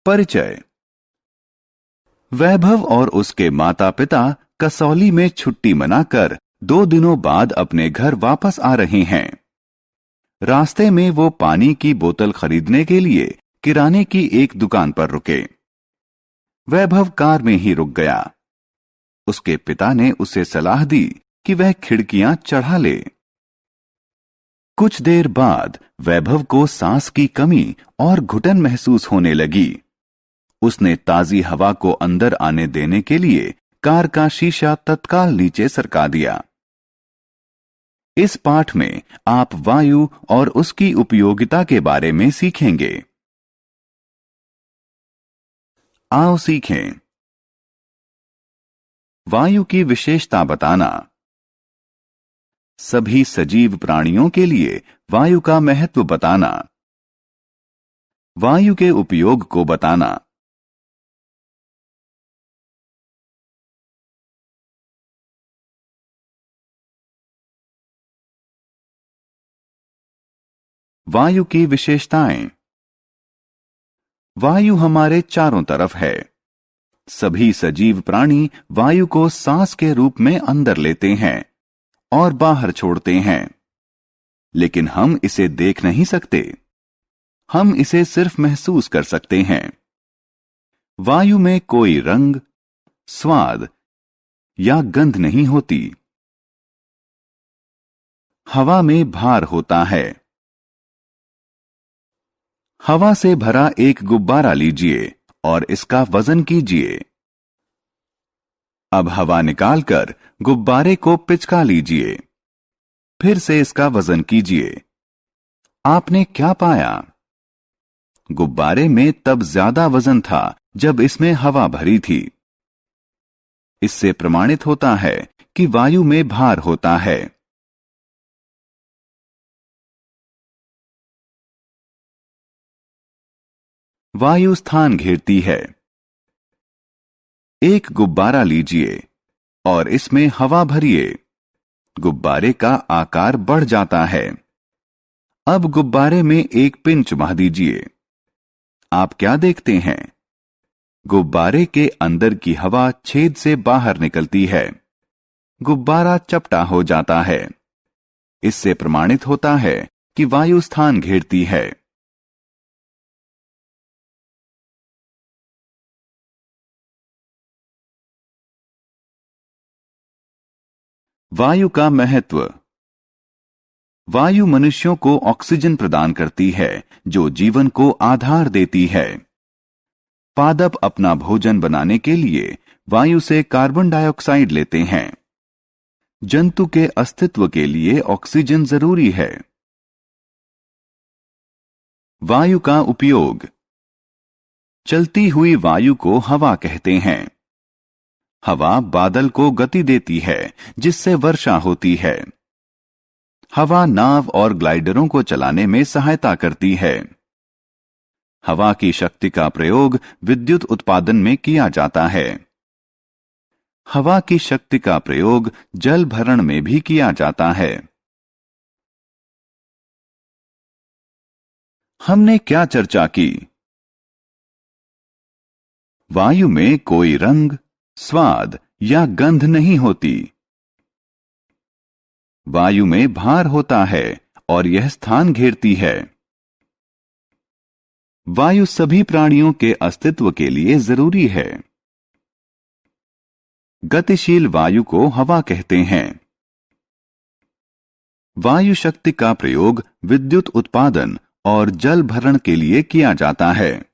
परिचय। वैभव और उसके माता पिता कसौली में छुट्टी मनाकर 2 दिनों बाद अपने घर वापस आ रहे हैं। रास्ते में वो पानी की बोतल खरीदने के लिए किराने की एक दुकान पर रुके। वैभव कार में ही रुक गया। उसके पिता ने उसे सलाह दी कि वह खिड़कियां चढ़ा ले। कुछ देर बाद वैभव को सांस की कमी और घुटन महसूस होने लगी। उसने ताजी हवा को अंदर आने देने के लिए कार का शीशा तत्काल नीचे सरका दिया। इस पाठ में आप वायु और उसकी उपयोगिता के बारे में सीखेंगे। आओ सीखें। वायु की विशेषता बताना। सभी सजीव प्राणियों के लिए वायु का महत्व बताना। वायु के उपयोग को बताना। वायु की विशेषताएं। वायु हमारे चारों तरफ है। सभी सजीव प्राणी वायु को सांस के रूप में अंदर लेते हैं और बाहर छोड़ते हैं, लेकिन हम इसे देख नहीं सकते। हम इसे सिर्फ महसूस कर सकते हैं। वायु में कोई रंग, स्वाद या गंध नहीं होती। हवा में भार होता है। हवा से भरा एक गुब्बारा लीजिए और इसका वजन कीजिए। अब हवा निकालकर गुब्बारे को पिचका लीजिए। फिर से इसका वजन कीजिए। आपने क्या पाया? गुब्बारे में तब ज्यादा वजन था जब इसमें हवा भरी थी। इससे प्रमाणित होता है कि वायु में भार होता है। वायु स्थान घेरती है। एक गुब्बारा लीजिए और इसमें हवा भरिए। गुब्बारे का आकार बढ़ जाता है। अब गुब्बारे में एक पिन चुभा दीजिए। आप क्या देखते हैं? गुब्बारे के अंदर की हवा छेद से बाहर निकलती है। गुब्बारा चपटा हो जाता है। इससे प्रमाणित होता है कि वायु स्थान घेरती है। वायु का महत्व। वायु मनुष्यों को ऑक्सीजन प्रदान करती है, जो जीवन को आधार देती है। पादप अपना भोजन बनाने के लिए वायु से कार्बन डाइऑक्साइड लेते हैं। जंतु के अस्तित्व के लिए ऑक्सीजन जरूरी है। वायु का उपयोग। चलती हुई वायु को हवा कहते हैं। हवा बादल को गति देती है, जिससे वर्षा होती है। हवा नाव और ग्लाइडरों को चलाने में सहायता करती है। हवा की शक्ति का प्रयोग विद्युत उत्पादन में किया जाता है। हवा की शक्ति का प्रयोग जल भरण में भी किया जाता है। हमने क्या चर्चा की? वायु में कोई रंग, स्वाद या गंध नहीं होती। वायु में भार होता है और यह स्थान घेरती है। वायु सभी प्राणियों के अस्तित्व के लिए जरूरी है। गतिशील वायु को हवा कहते हैं। वायु शक्ति का प्रयोग विद्युत उत्पादन और जल भरण के लिए किया जाता है।